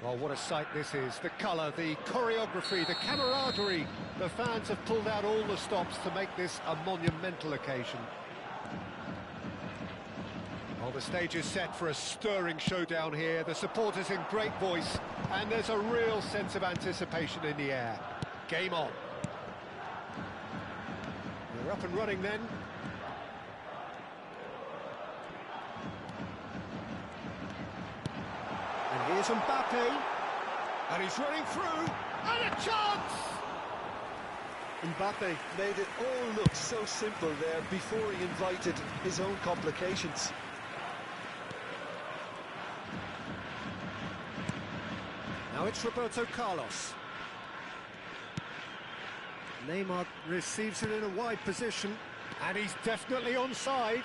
Well, what a sight this is. The colour, the choreography, the camaraderie. The fans have pulled out all the stops to make this a monumental occasion. Well, the stage is set for a stirring showdown here. The supporters in great voice, and there's a real sense of anticipation in the air. Game on. They're up and running then. And here's Mbappe, and he's running through, and a chance! Mbappe made it all look so simple there before he invited his own complications. Now it's Roberto Carlos. Neymar receives it in a wide position, and he's definitely onside.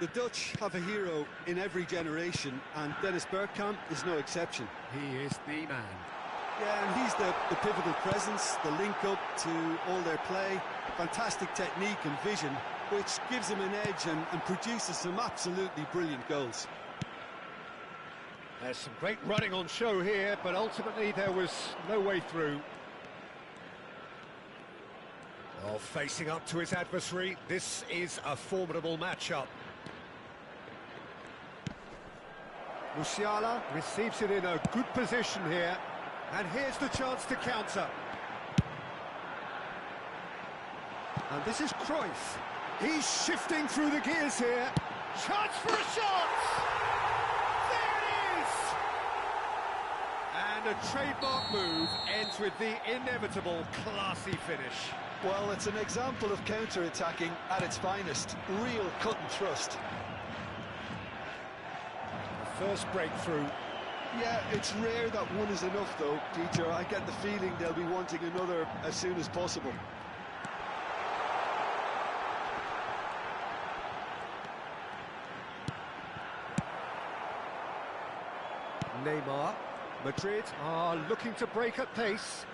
The Dutch have a hero in every generation, and Dennis Bergkamp is no exception. He is the man. Yeah, and he's the pivotal presence, the link-up to all their play, fantastic technique and vision, which gives him an edge and produces some absolutely brilliant goals. There's some great running on show here, but ultimately there was no way through. Well, facing up to his adversary, this is a formidable matchup. Musiala receives it in a good position here, and here's the chance to counter. And this is Cruyff. He's shifting through the gears here. Chance for a shot! There it is! And a trademark move ends with the inevitable classy finish. Well, it's an example of counter-attacking at its finest. Real cut and thrust. First breakthrough. Yeah, it's rare that one is enough though, Peter. I get the feeling they'll be wanting another as soon as possible. Neymar. Madrid are looking to break at pace.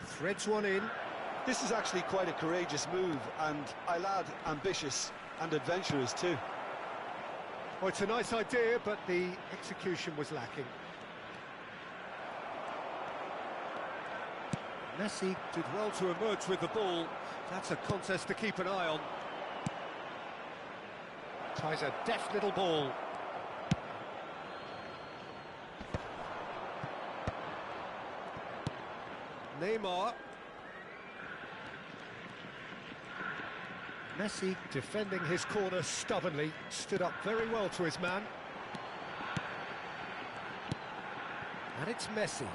Threads one in. This is actually quite a courageous move, and I'll add ambitious and adventurous too. Well, it's a nice idea, but the execution was lacking. Messi did well to emerge with the ball. That's a contest to keep an eye on. Tries a deft little ball. Neymar. Messi defending his corner stubbornly, stood up very well to his man. And it's Messi.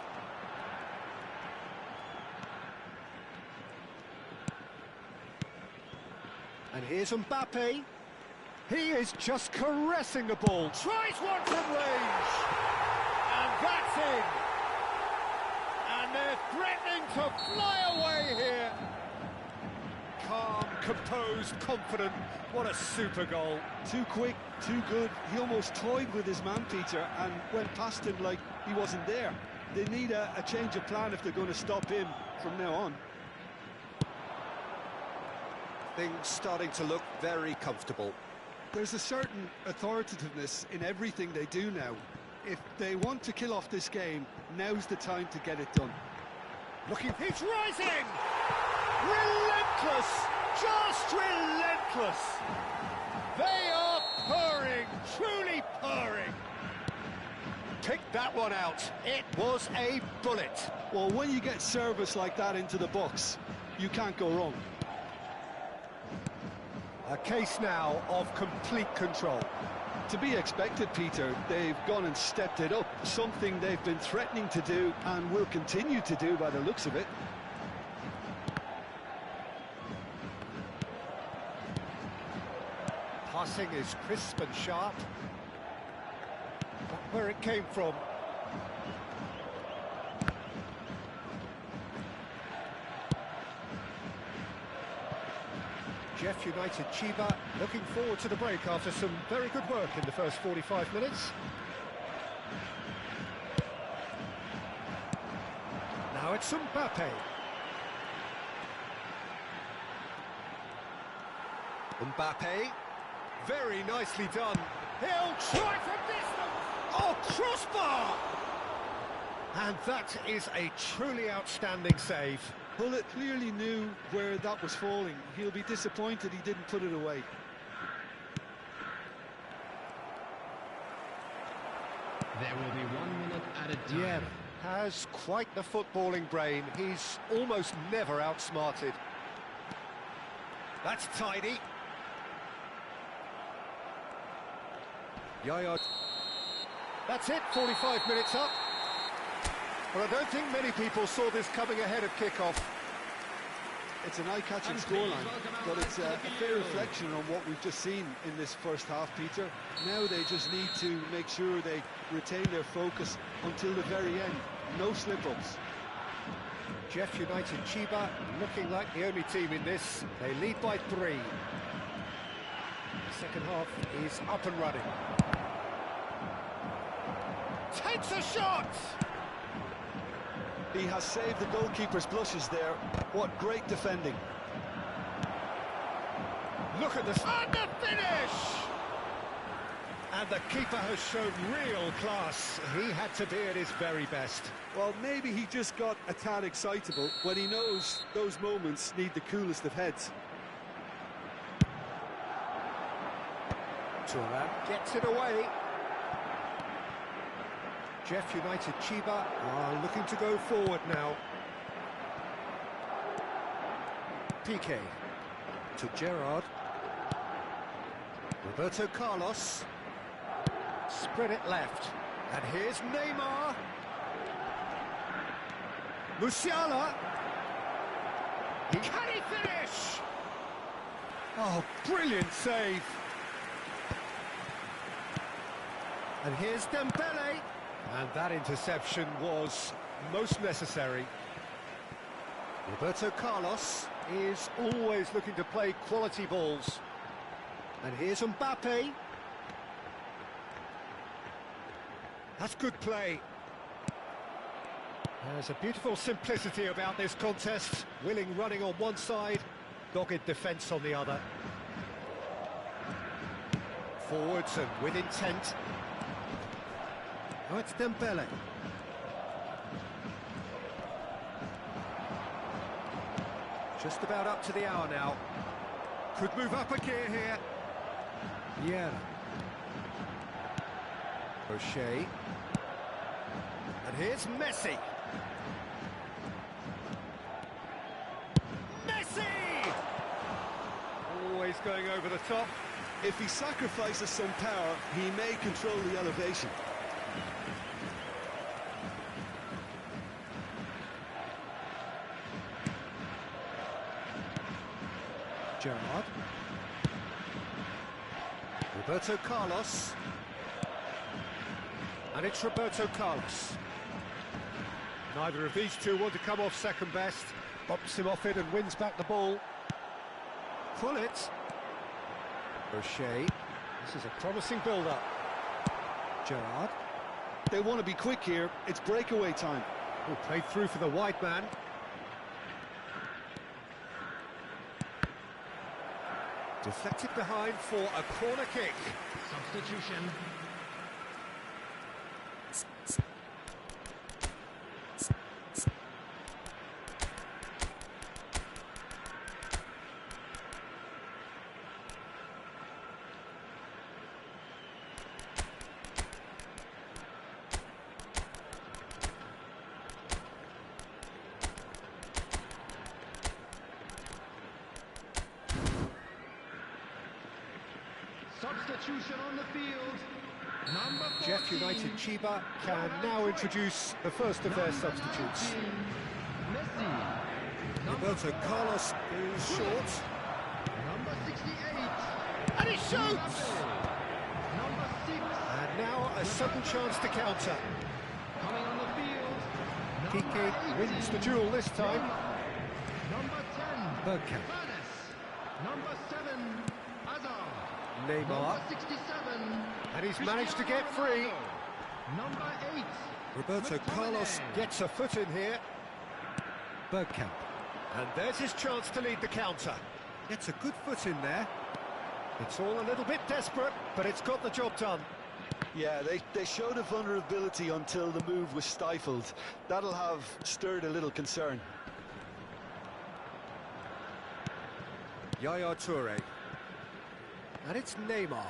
And here's Mbappe. He is just caressing the ball. Tries one from range. And that's in. And they're threatening to fly away here. Calm, composed, confident. What a super goal. Too quick, too good. He almost toyed with his man, Peter, and went past him like he wasn't there. They need a change of plan if they're going to stop him from now on. Things starting to look very comfortable. There's a certain authoritativeness in everything they do now. If they want to kill off this game, now's the time to get it done. Looking, he's rising! Relentless! Just relentless! They are purring, truly purring. Picked that one out. It was a bullet. Well, when you get service like that into the box, you can't go wrong. A case now of complete control. To be expected, Peter. They've gone and stepped it up, something they've been threatening to do and will continue to do by the looks of it. Passing is crisp and sharp. where it came from. Jeff United Chiba looking forward to the break after some very good work in the first 45 minutes. Now it's Mbappe. Mbappe, very nicely done. He'll try from distance. Oh, crossbar! And that is a truly outstanding save. Bullet clearly knew where that was falling. He'll be disappointed he didn't put it away. There will be 1 minute at a time. Yeah, has quite the footballing brain. He's almost never outsmarted. That's tidy. Yaya. That's it, 45 minutes up. Well, I don't think many people saw this coming ahead of kickoff. It's an eye-catching scoreline, but it's a fair reflection on what we've just seen in this first half, Peter. Now they just need to make sure they retain their focus until the very end. No slip-ups. Jeff United Chiba looking like the only team in this. They lead by 3. The second half is up and running. Takes a shot! He has saved the goalkeeper's blushes there. What great defending. Look at this. And the finish! And the keeper has shown real class. He had to be at his very best. Well, maybe he just got a tad excitable when he knows those moments need the coolest of heads. Thuram gets it away. Jeff United Chiba are looking to go forward now. Piqué to Gerrard. Roberto Carlos. Spread it left. And here's Neymar. Musiala. Can he finish? Oh, brilliant save. And here's Dembele. And that interception was most necessary. Roberto Carlos is always looking to play quality balls. And here's Mbappe. That's good play. There's a beautiful simplicity about this contest. Willing running on one side, dogged defence on the other. Forwards and with intent. Oh, it's Dembele. Just about up to the hour now. Could move up a gear here. Yeah. O'Shea. And here's Messi. Messi! Always going over the top. If he sacrifices some power, he may control the elevation. Gerrard. Roberto Carlos. And it's Roberto Carlos. Neither of these two want to come off second best. Bumps him off it and wins back the ball. Pull it. O'Shea. This is a promising build-up. Gerrard. They want to be quick here. It's breakaway time. Oh, played through for the wide man. Deflected behind for a corner kick. Substitution. Substitution on the field. Number 14. Jeff United Chiba can now introduce the first of their substitutes. Messi. Roberto Carlos is short. Number 68. And he shoots! Number 6. And now a a sudden chance to counter. Coming on the field. Kike wins the duel this time. Number 10. Bergkamp. Furness. Number 7. Hazard. Neymar. Number 67. And he's managed to get free. Number 8. Roberto Carlos gets a foot in here. Bergkamp. And there's his chance to lead the counter. Gets a good foot in there. It's all a little bit desperate, but it's got the job done. Yeah, they showed a vulnerability until the move was stifled. That'll have stirred a little concern. Yaya Toure. And it's Neymar.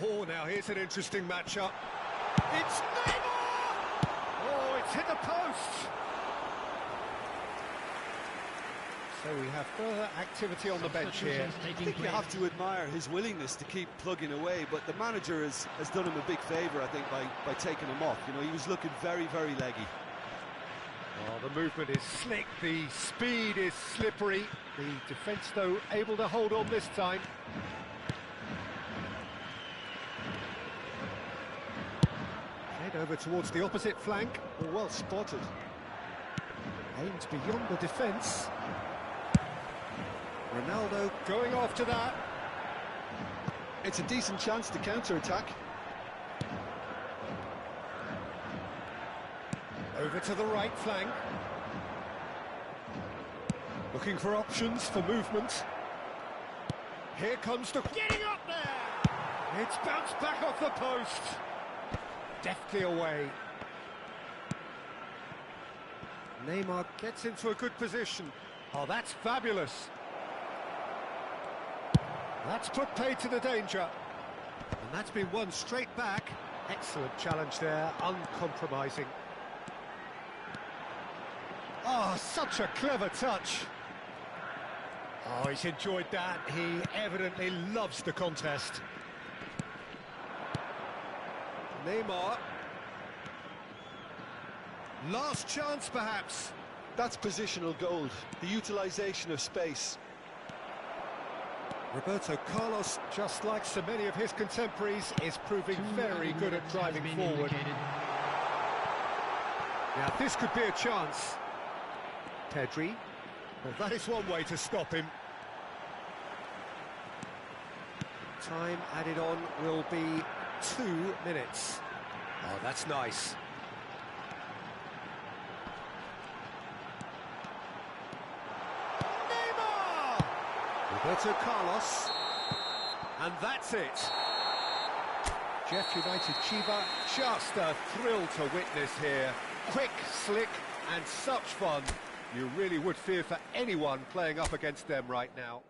Oh, now here's an interesting matchup. It's Neymar! Oh, it's hit the post! So we have further activity on the bench here. I think you have to admire his willingness to keep plugging away, but the manager has done him a big favour, I think, by taking him off. You know, he was looking very, very leggy. Oh, the movement is slick, the speed is slippery. The defence, though, able to hold on this time. Head over towards the opposite flank. Well spotted. Aimed beyond the defence. Ronaldo going after that. It's a decent chance to counter-attack. Over to the right flank. Looking for options for movement. Here comes the... Getting up there! It's bounced back off the post. Deftly away. Neymar gets into a good position. Oh, that's fabulous. That's put pay to the danger. And that's been won straight back. Excellent challenge there, uncompromising. Oh, such a clever touch. Oh, he's enjoyed that. He evidently loves the contest. Neymar. Last chance, perhaps. That's positional gold, the utilisation of space. Roberto Carlos, just like so many of his contemporaries, is proving very good at driving forward. Now, this could be a chance. Pedri. Well, that is one way to stop him. Time added on will be 2 minutes. Oh, that's nice. Neymar! Roberto Carlos. And that's it. Jeff United Chiba, just a thrill to witness here. Quick, slick, and such fun. You really would fear for anyone playing up against them right now.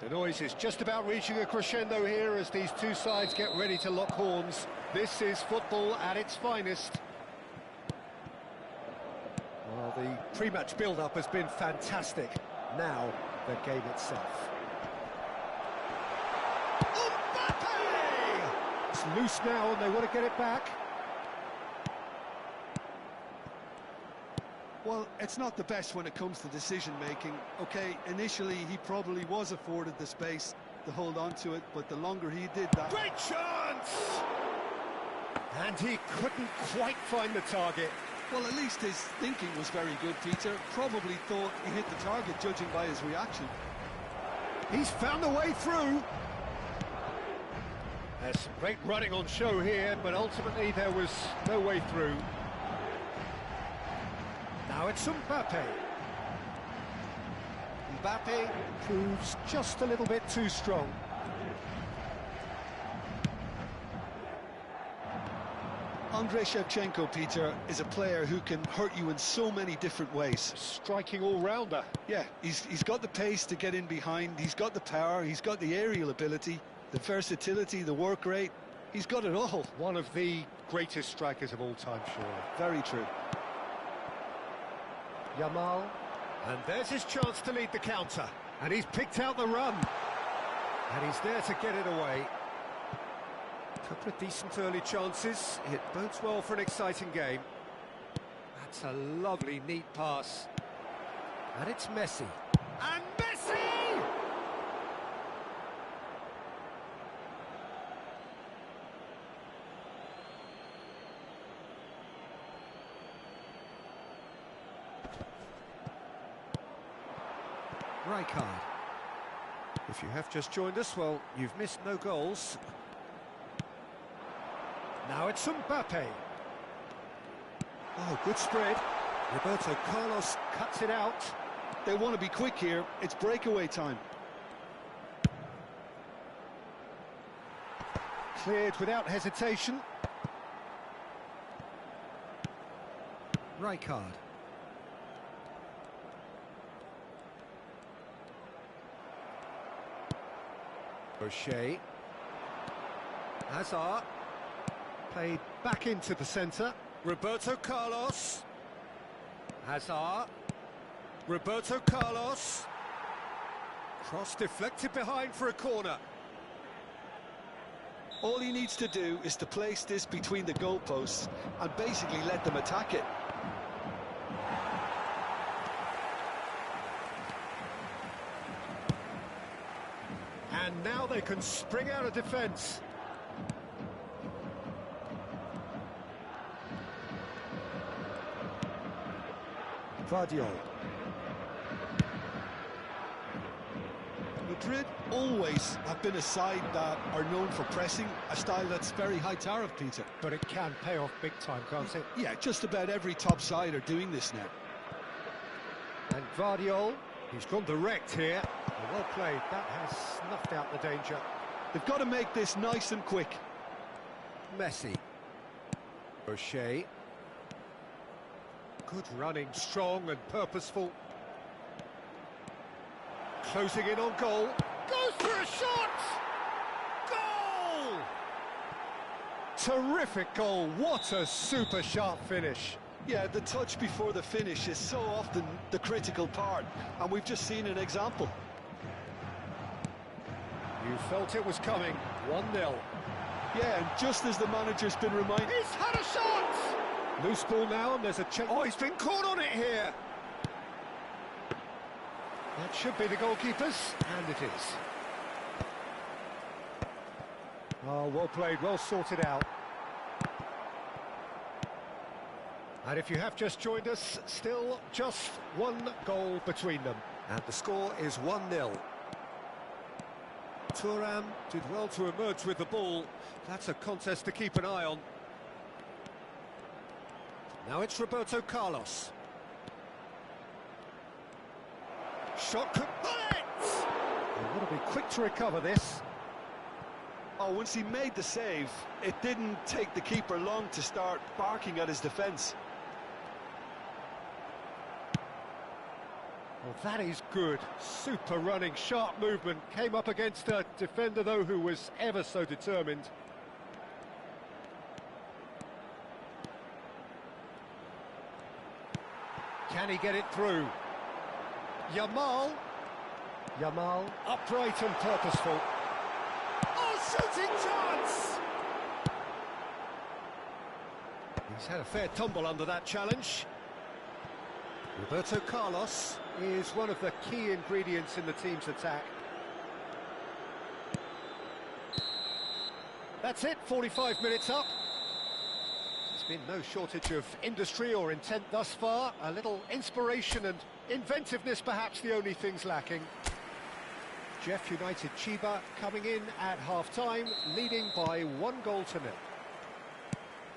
The noise is just about reaching a crescendo here as these two sides get ready to lock horns. This is football at its finest. Well, the pre-match build-up has been fantastic. Now, the game itself. Mbappe! It's loose now and they want to get it back. Well, it's not the best when it comes to decision-making. Okay, initially he probably was afforded the space to hold on to it, but the longer he did that... Great chance! And he couldn't quite find the target. Well, at least his thinking was very good, Peter. Probably thought he hit the target, judging by his reaction. He's found a way through. There's some great running on show here, but ultimately there was no way through. Now it's Mbappe. Mbappe proves just a little bit too strong. Andrei Shevchenko, Peter, is a player who can hurt you in so many different ways. Striking all-rounder. Yeah, he's got the pace to get in behind, he's got the power, he's got the aerial ability, the versatility, the work rate. He's got it all. One of the greatest strikers of all time, surely. Very true. Yamal, and there's his chance to lead the counter, and he's picked out the run, and he's there to get it away. Couple of decent early chances. It bodes well for an exciting game. That's a lovely, neat pass, and it's Messi. And Messi! Rijkaard. If you have just joined us, well, you've missed no goals. Now it's Mbappe. Oh, good spread. Roberto Carlos cuts it out. They want to be quick here. It's breakaway time. Cleared without hesitation. Rijkaard. O'Shea. Hazard. Played back into the centre. Roberto Carlos. Hazard. Roberto Carlos. Cross deflected behind for a corner. All he needs to do is to place this between the goalposts and basically let them attack it. And now they can spring out of defence. Vardiol. Madrid always have been a side that are known for pressing, a style that's very high tariff, Peter. But it can pay off big time, can't it? Yeah, just about every top side are doing this now. And Vardiol, he's gone direct here. Well played, that has snuffed out the danger. They've got to make this nice and quick. Messi. O'Shea. Good running, strong and purposeful. Closing in on goal. Goes for a shot! Goal! Terrific goal, what a super sharp finish. Yeah, the touch before the finish is so often the critical part, and we've just seen an example. You felt it was coming, 1-0. Yeah, and just as the manager's been reminded... He's had a shot! Loose ball now, and there's a check. Oh, he's been caught on it here! That should be the goalkeeper's, and it is. Oh, well played, well sorted out. And if you have just joined us, still just one goal between them. And the score is 1-0. Thuram did well to emerge with the ball. That's a contest to keep an eye on. Now it's Roberto Carlos. Shot could bullet! They want to be quick to recover this. Oh, once he made the save, it didn't take the keeper long to start barking at his defence. Well, that is good. Super running, sharp movement. Came up against a defender, though, who was ever so determined. Can he get it through? Yamal, upright and purposeful. Oh, shooting chance! He's had a fair tumble under that challenge. Roberto Carlos is one of the key ingredients in the team's attack. That's it, 45 minutes up. There's been no shortage of industry or intent thus far. A little inspiration and inventiveness, perhaps the only things lacking. Jeff United Chiba coming in at half-time, leading by 1-0.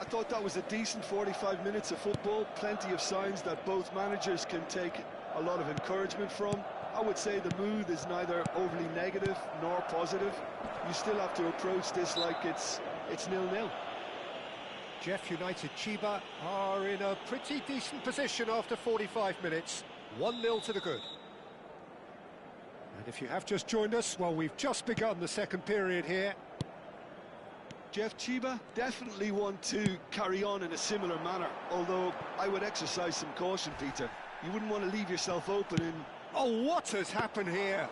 I thought that was a decent 45 minutes of football, plenty of signs that both managers can take a lot of encouragement from. I would say the mood is neither overly negative nor positive. You still have to approach this like it's 0-0. Jeff United Chiba are in a pretty decent position after 45 minutes. 1-0 to the good. And if you have just joined us, well, we've just begun the second period here. Jeff Chiba definitely want to carry on in a similar manner, although I would exercise some caution, Peter. You wouldn't want to leave yourself open in... Oh, what has happened here?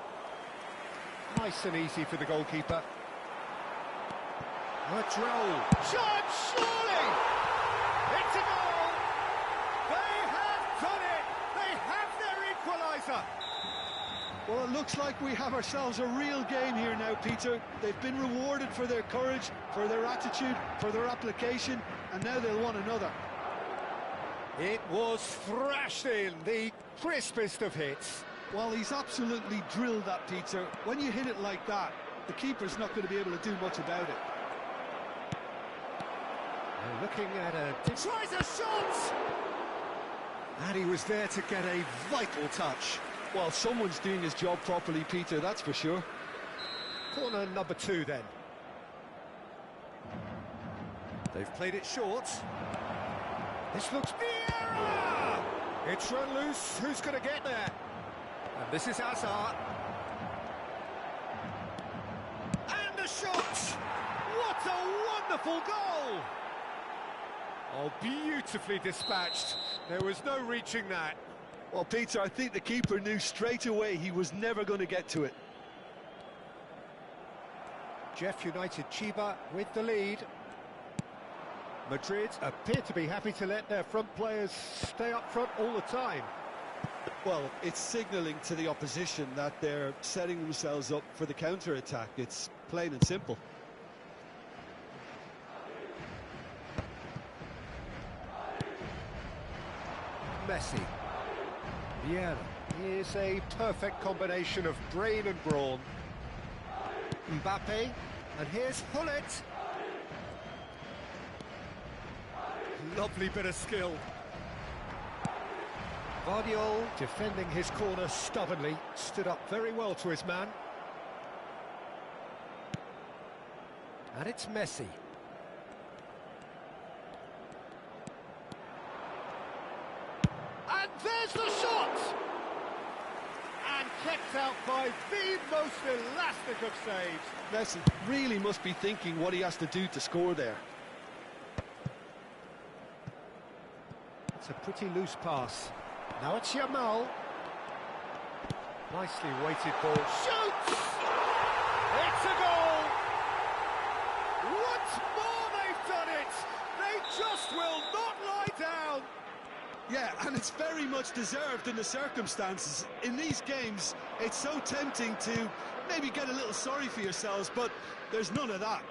Nice and easy for the goalkeeper. Madrell. Shot, surely! It's a goal! They have done it! They have their equaliser! Well, it looks like we have ourselves a real game here now, Peter. They've been rewarded for their courage, for their attitude, for their application, and now they'll want another. It was thrashed in, the crispest of hits. Well, he's absolutely drilled that, Peter. When you hit it like that, the keeper's not going to be able to do much about it. And looking at a... Tries a shot! And he was there to get a vital touch. Well, someone's doing his job properly, Peter, that's for sure. Corner number 2, then. They've played it short. This looks... Vieira! It's run loose. Who's going to get there? And this is Hazard. And the shot! What a wonderful goal! Oh, beautifully dispatched. There was no reaching that. Well, Peter, I think the keeper knew straight away he was never going to get to it. Jeff United Chiba with the lead. Madrid appear to be happy to let their front players stay up front all the time. Well, it's signalling to the opposition that they're setting themselves up for the counter-attack. It's plain and simple. Messi. Vieira is a perfect combination of brain and brawn. Mbappe, and here's Hullet. Lovely bit of skill. Guardiola defending his corner stubbornly, stood up very well to his man. And it's Messi. And there's the shot! And kept out by the most elastic of saves. Messi really must be thinking what he has to do to score there. It's a pretty loose pass. Now it's Yamal. Nicely weighted ball. Shoots! It's a goal! Once more they've done it! They just will not lie down! Yeah, and it's very much deserved in the circumstances. In these games, it's so tempting to maybe get a little sorry for yourselves, but there's none of that.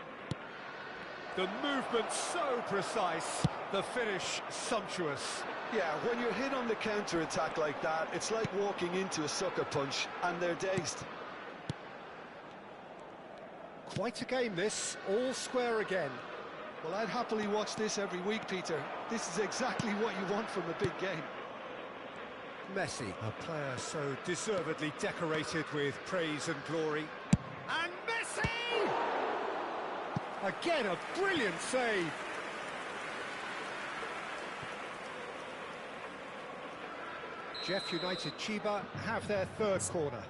The movement so precise, the finish sumptuous. Yeah, when you're hit on the counter-attack like that, it's like walking into a sucker punch, and they're dazed. Quite a game this, all square again. Well, I'd happily watch this every week, Peter. This is exactly what you want from a big game. Messi, a player so deservedly decorated with praise and glory. And Messi! Again, a brilliant save. Jeff United Chiba have their third corner.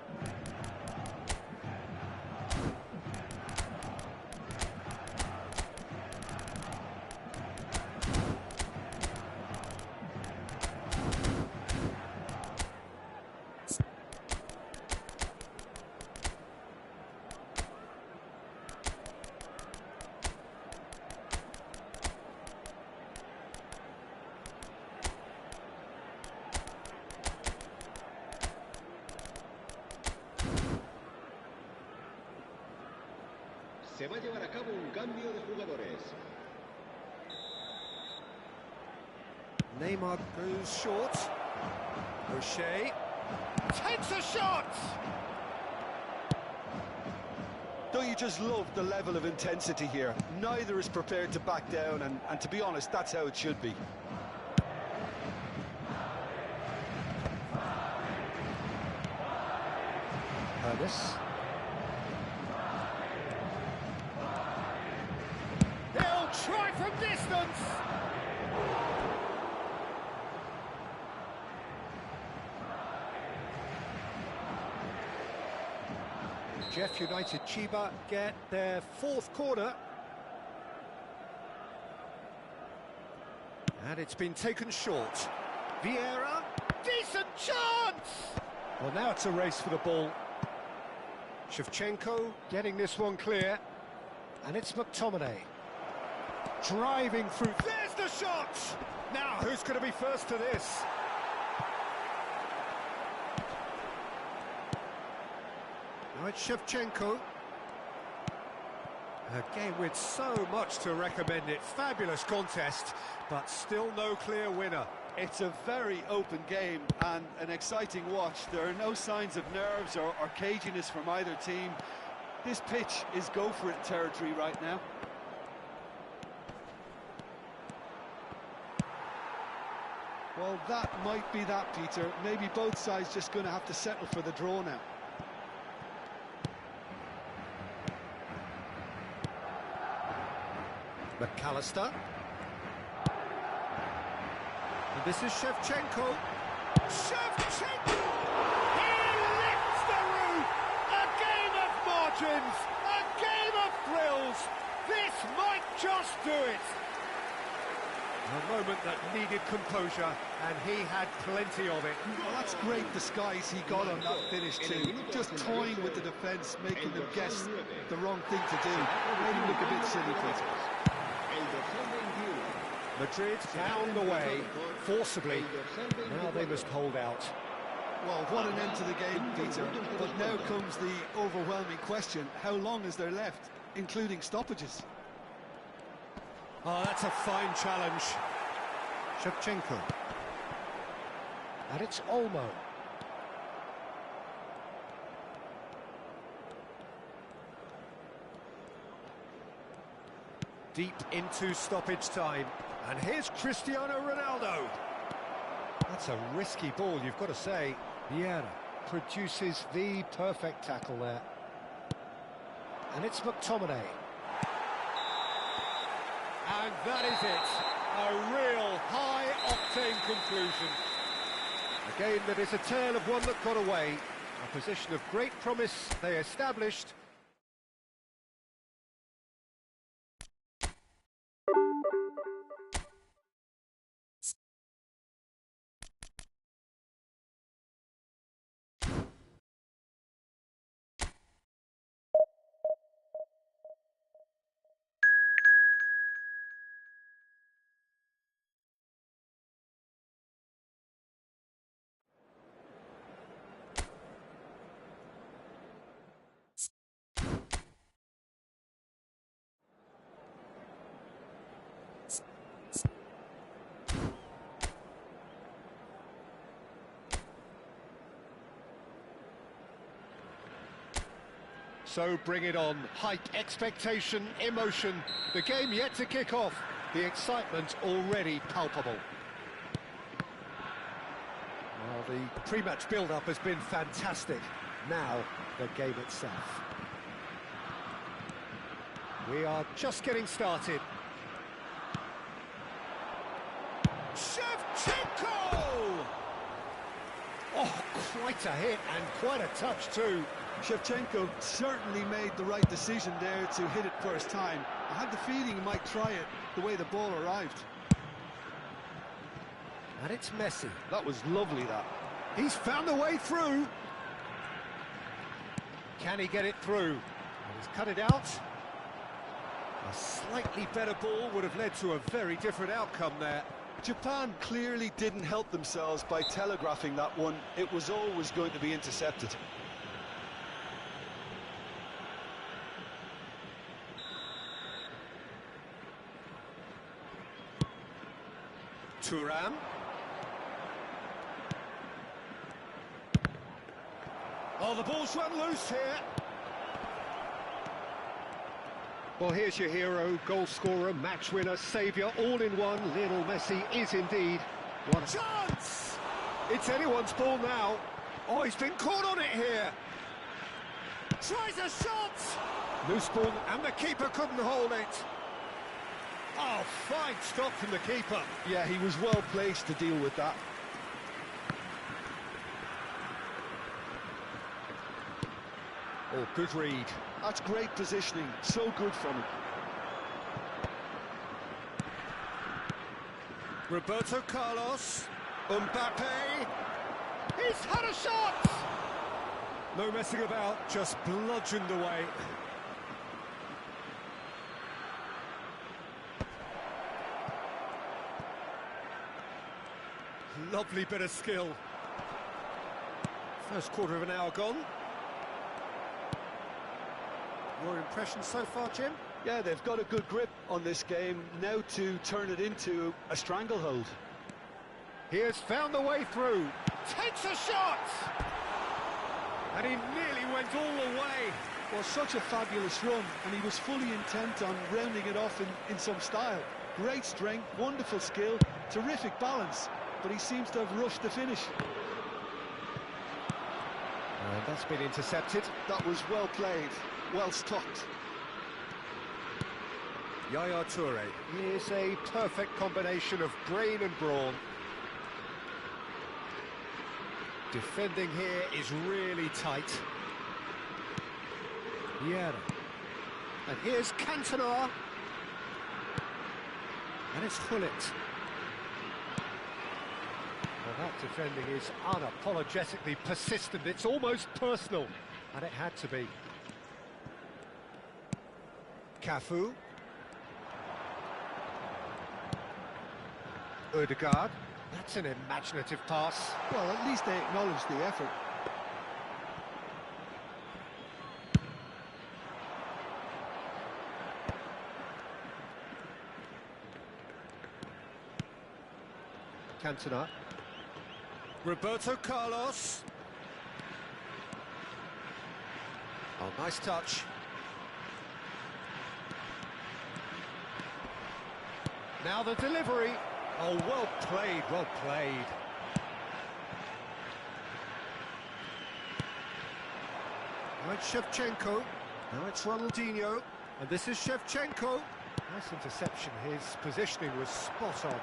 Se va a llevar a cabo un cambio de jugadores. Neymar goes short. O'Shea takes a shot! Don't you just love the level of intensity here? Neither is prepared to back down, and to be honest, that's how it should be. Ernest. He'll try from distance! Jeff United Chiba get their fourth corner. And it's been taken short. Vieira, decent chance! Well, now it's a race for the ball. Shevchenko getting this one clear. And it's McTominay. Driving through. There's the shot! Now, who's going to be first to this? Now it's Shevchenko. A game with so much to recommend it. Fabulous contest, but still no clear winner. It's a very open game and an exciting watch. There are no signs of nerves or caginess from either team. This pitch is go-for-it territory right now. Well, that might be that, Peter. Maybe both sides just going to have to settle for the draw now. McAllister. And this is Shevchenko. Shevchenko! He lifts the roof! A game of margins! A game of thrills! This might just do it! A moment that needed composure, and he had plenty of it. Well, that's great disguise he got on that finish too. Just toying with the defence, making them guess the wrong thing to do. Made him look a bit silly, Peter. Madrid down the way, forcibly. Now they must hold out. Well, what an end to the game, Peter. But now comes the overwhelming question. How long is there left, including stoppages? Oh, that's a fine challenge. Shevchenko. And it's Olmo. Deep into stoppage time. And here's Cristiano Ronaldo. That's a risky ball, you've got to say. Vieira produces the perfect tackle there. And it's McTominay. And that is it. A real high-octane conclusion. A game that is a tale of one that got away. A position of great promise they established. So bring it on. Hype, expectation, emotion. The game yet to kick off. The excitement already palpable. Well, the pre-match build-up has been fantastic. Now, the game itself. We are just getting started. Shevchenko! Oh, quite a hit and quite a touch too. Shevchenko certainly made the right decision there to hit it first time. I had the feeling he might try it the way the ball arrived. And it's Messi. That was lovely, that. He's found a way through. Can he get it through? And he's cut it out. A slightly better ball would have led to a very different outcome there. Japan clearly didn't help themselves by telegraphing that one. It was always going to be intercepted. Thuram. Oh, the ball's run loose here. Well, here's your hero, goal scorer, match winner, saviour, all in one. Lionel Messi is indeed one. Chance! It's anyone's ball now. Oh, he's been caught on it here. Tries a shot! Loose ball, and the keeper couldn't hold it. Oh, fine stop from the keeper. Yeah, he was well placed to deal with that. Oh, good read. That's great positioning, so good from him. Roberto Carlos, Mbappe, he's had a shot! No messing about, just bludgeoned away. Lovely bit of skill. First quarter of an hour gone. Your impression so far, Jim? Yeah, they've got a good grip on this game, now to turn it into a stranglehold. He has found the way through, takes a shot! And he nearly went all the way. Well, such a fabulous run, and he was fully intent on rounding it off in some style. Great strength, wonderful skill, terrific balance, but he seems to have rushed the finish. And that's been intercepted. That was well played, well stopped. Yaya Toure is a perfect combination of brain and brawn. Defending here is really tight. Yeah. And here's Cantona. And it's Hullet. Well, that defending is unapologetically persistent. It's almost personal. And it had to be. Cafu. Ødegaard. That's an imaginative pass. Well, at least they acknowledge the effort. Cantona. Roberto Carlos. Oh, nice touch. Now the delivery. Oh, well played, well played. Now it's Shevchenko. Now it's Ronaldinho. And this is Shevchenko. Nice interception. His positioning was spot on.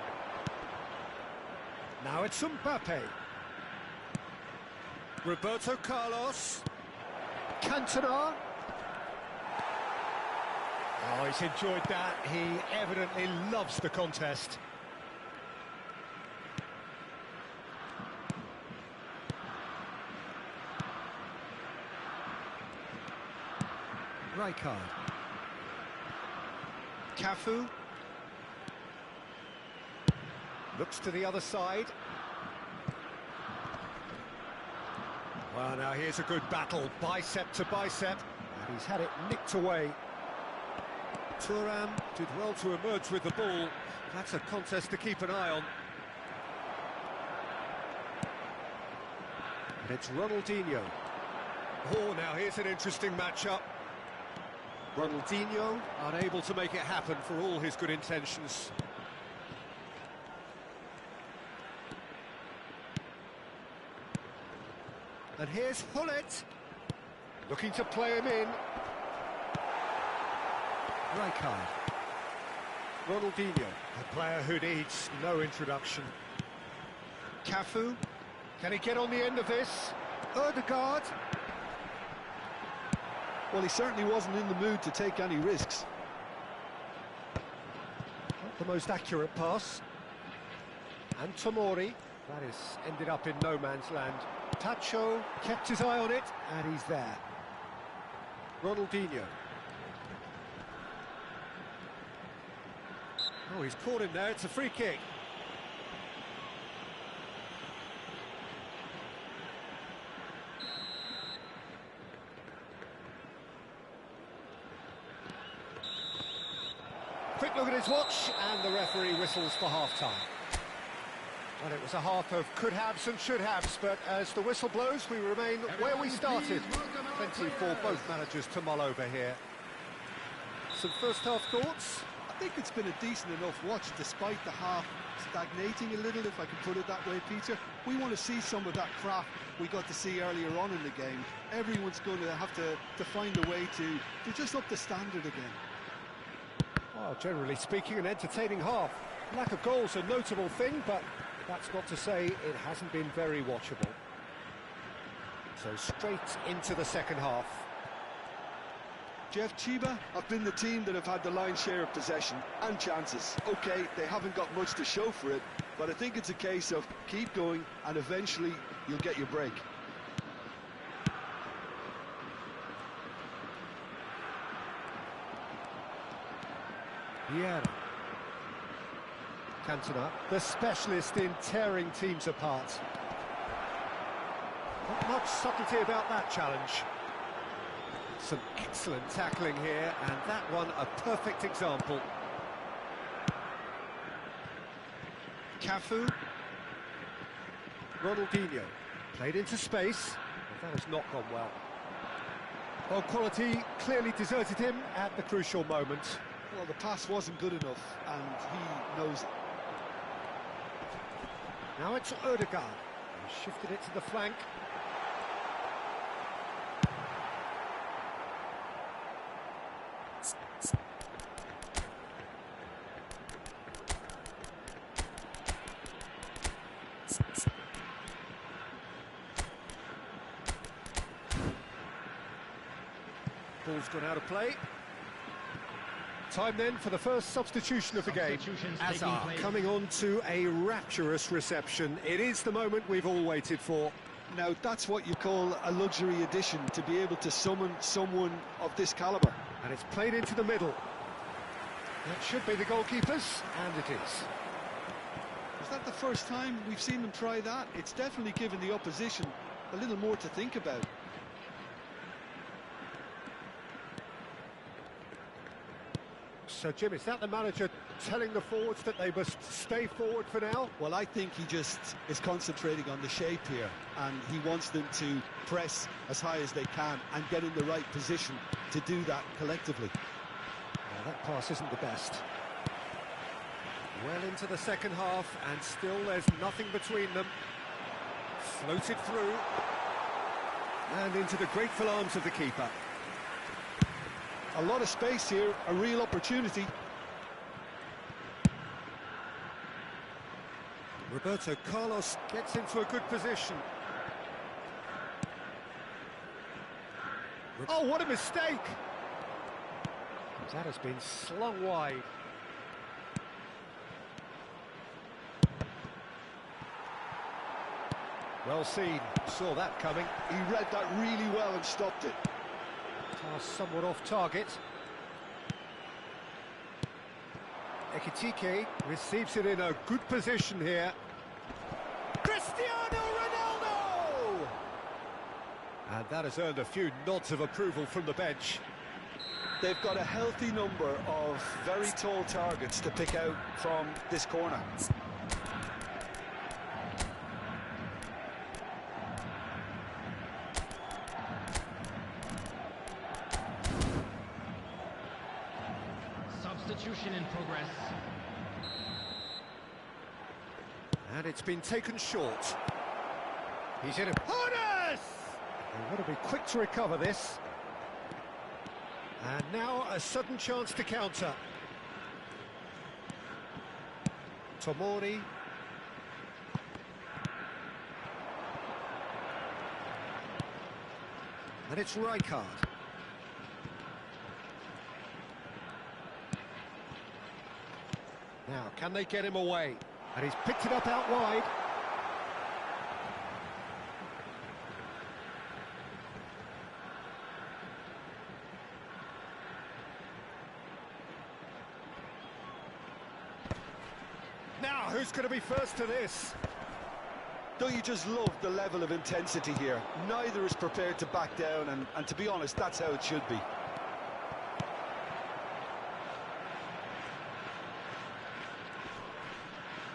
Now it's Mbappe. Roberto Carlos. Cantona. Oh, he's enjoyed that. He evidently loves the contest. Rijkaard. Cafu. Looks to the other side. Well, now here's a good battle, bicep to bicep, and he's had it nicked away. Thuram did well to emerge with the ball. That's a contest to keep an eye on. And it's Ronaldinho. Oh, now here's an interesting matchup. Ronaldinho unable to make it happen for all his good intentions. And here's Hullet, looking to play him in. Rijkaard. Ronaldinho, a player who needs no introduction. Cafu, can he get on the end of this? Ødegaard. Well, he certainly wasn't in the mood to take any risks. Not the most accurate pass. And Tomori, that is ended up in no man's land. Tacho kept his eye on it, and he's there. Ronaldinho. Oh, he's caught him there, it's a free kick. Quick look at his watch, and the referee whistles for half-time. Well, it was a half of could-haves and should-haves, but as the whistle blows, we remain where we started. Plenty for both managers to mull over here. Some first-half thoughts? I think it's been a decent enough watch, despite the half stagnating a little, if I can put it that way, Peter. We want to see some of that craft we got to see earlier on in the game. Everyone's going to have to find a way to just up the standard again. Well, generally speaking, an entertaining half. Lack of goals a notable thing, but that's not to say it hasn't been very watchable. So straight into the second half. Jeff, Chiba have been the team that have had the lion's share of possession and chances. OK, they haven't got much to show for it, but I think it's a case of keep going and eventually you'll get your break. Yeah. Cantona, the specialist in tearing teams apart. Not much subtlety about that challenge. Some excellent tackling here, and that one a perfect example. Cafu. Ronaldinho. Played into space. Well, that has not gone well. Well, quality clearly deserted him at the crucial moment. Well, the pass wasn't good enough, and he knows it. Now it's Odegaard. He shifted it to the flank. Ball's gone out of play. Time then for the first substitution of the game. Azar coming on to a rapturous reception. It is the moment we've all waited for. Now, that's what you call a luxury addition, to be able to summon someone of this calibre. And it's played into the middle. That should be the goalkeepers, and it is. Is that the first time we've seen them try that? It's definitely given the opposition a little more to think about. So, Jim, is that the manager telling the forwards that they must stay forward for now? Well, I think he just is concentrating on the shape here, and he wants them to press as high as they can and get in the right position to do that collectively. Well, that pass isn't the best. Well into the second half, and still there's nothing between them. Floated through, and into the grateful arms of the keeper. A lot of space here, a real opportunity. Roberto Carlos gets into a good position. Oh, what a mistake! That has been slung wide. Well seen, saw that coming. He read that really well and stopped it. Pass somewhat off target. Ekitike receives it in a good position here. Cristiano Ronaldo! And that has earned a few nods of approval from the bench. They've got a healthy number of very tall targets to pick out from this corner. Substitution in progress. And it's been taken short. He's in a... Honest! They want to be quick to recover this. And now a sudden chance to counter. Tomori. And it's Rijkaard. Now, can they get him away? And he's picked it up out wide. Now, who's going to be first to this? Don't you just love the level of intensity here? Neither is prepared to back down, and to be honest, that's how it should be.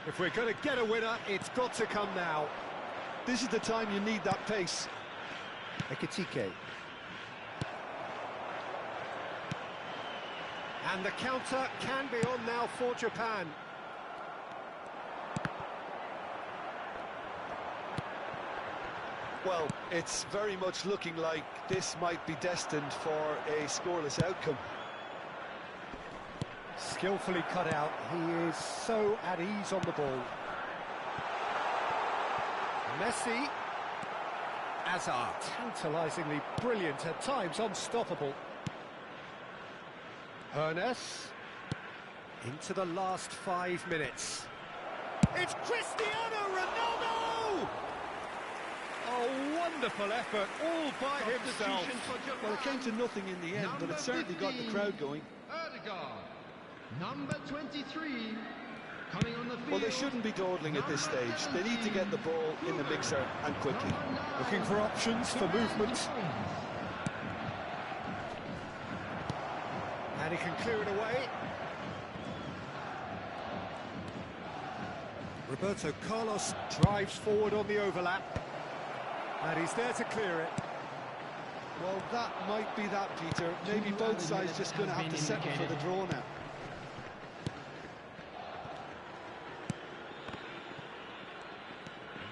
If we're going to get a winner, it's got to come now. This is the time you need that pace. Ekitike. And the counter can be on now for Japan. Well, it's very much looking like this might be destined for a scoreless outcome. Skillfully cut out, he is so at ease on the ball. Messi. Hazard, tantalisingly brilliant, at times unstoppable. Ernest. Into the last 5 minutes. It's Cristiano Ronaldo! A wonderful effort, all by himself. Well, it came to nothing in the end, but it certainly got the crowd going. Number 23, coming on the field. Well, they shouldn't be dawdling at this stage. They need to get the ball in the mixer and quickly. Looking for options for movement. And he can clear it away. Roberto Carlos drives forward on the overlap. And he's there to clear it. Well, that might be that, Peter. Maybe both sides just going to have to settle for the draw now.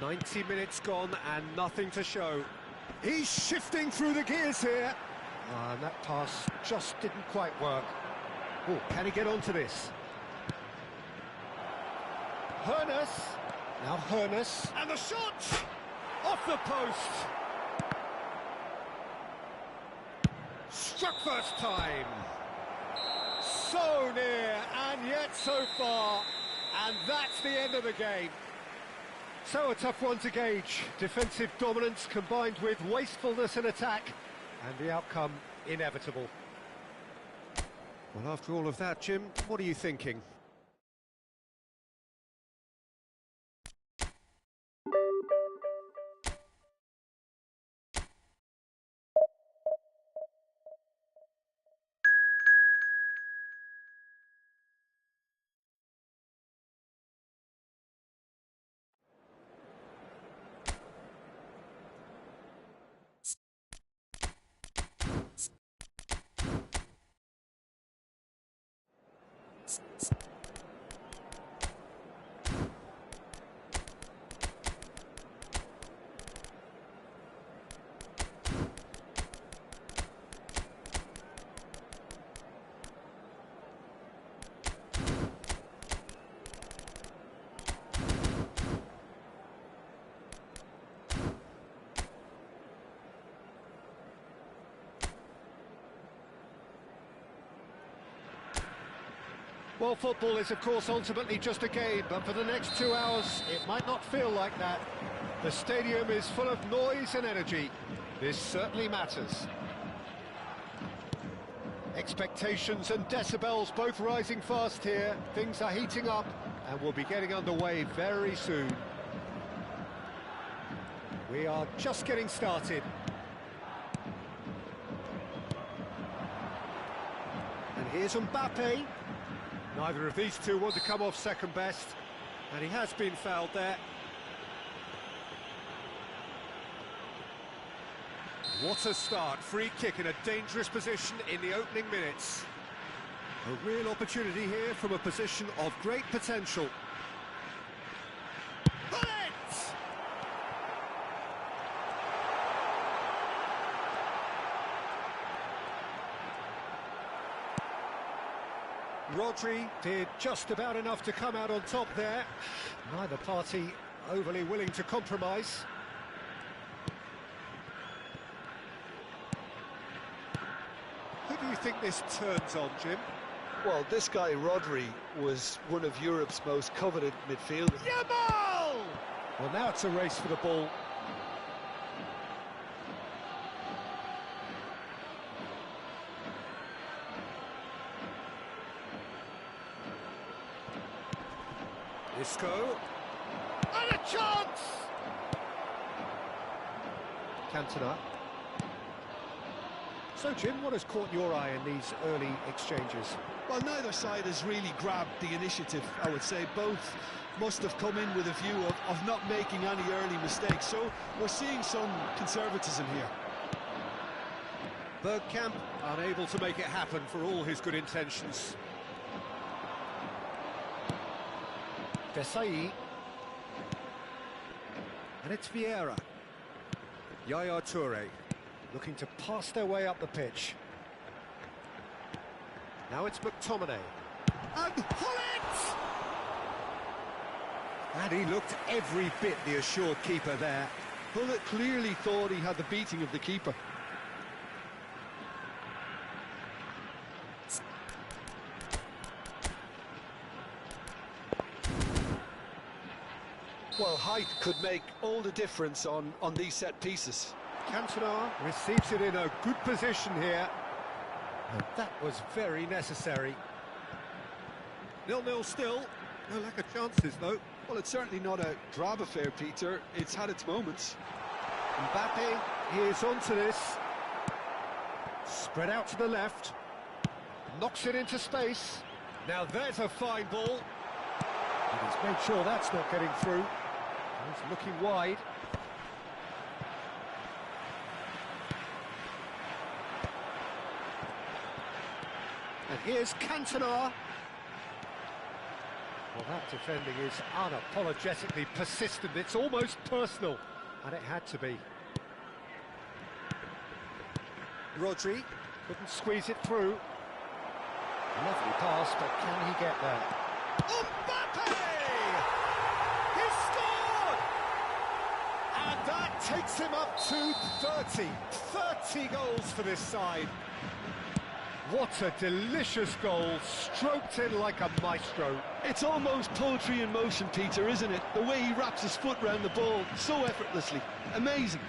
"90 minutes gone and nothing to show." He's shifting through the gears here. And that pass just didn't quite work. Oh, can he get onto this? Ernest. Now Ernest. And the shot! Off the post. Struck first time. So near, and yet so far. And that's the end of the game. So a tough one to gauge. Defensive dominance combined with wastefulness in attack, and the outcome inevitable. Well, after all of that, Jim, what are you thinking? Well, football is, of course, ultimately just a game, but for the next 2 hours, it might not feel like that. The stadium is full of noise and energy. This certainly matters. Expectations and decibels both rising fast here. Things are heating up, and we'll be getting underway very soon. We are just getting started. And here's Mbappe. Neither of these two want to come off second best, and he has been fouled there. What a start, free kick in a dangerous position in the opening minutes. A real opportunity here from a position of great potential. Rodri did just about enough to come out on top there. Neither party overly willing to compromise. Who do you think this turns on, Jim? Well, this guy, Rodri, was one of Europe's most coveted midfielders. Yamal! Well, now it's a race for the ball. Isco. And a chance! Cantona. So, Jim, what has caught your eye in these early exchanges? Well, neither side has really grabbed the initiative, I would say. Both must have come in with a view of not making any early mistakes. So we're seeing some conservatism here. Bergkamp unable to make it happen for all his good intentions. Desai. And it's Vieira. Yaya Toure looking to pass their way up the pitch. Now it's McTominay. And Hullet! And he looked every bit the assured keeper there. Hullet clearly thought he had the beating of the keeper. Well, height could make all the difference on these set pieces. Cantona receives it in a good position here. And that was very necessary. 0-0 still. No lack of chances, though. Well, it's certainly not a drab affair, Peter. It's had its moments. Mbappe, he is onto this. Spread out to the left. Knocks it into space. Now there's a fine ball. And he's made sure that's not getting through. He's looking wide. And here's Cantona. Well, that defending is unapologetically persistent. It's almost personal, and it had to be. Rodri couldn't squeeze it through. Lovely pass, but can he get there? Mbappe! He scored! And that takes him up to 30. 30 goals for this side. What a delicious goal, stroked in like a maestro. It's almost poetry in motion, Peter, isn't it? The way he wraps his foot round the ball so effortlessly. Amazing.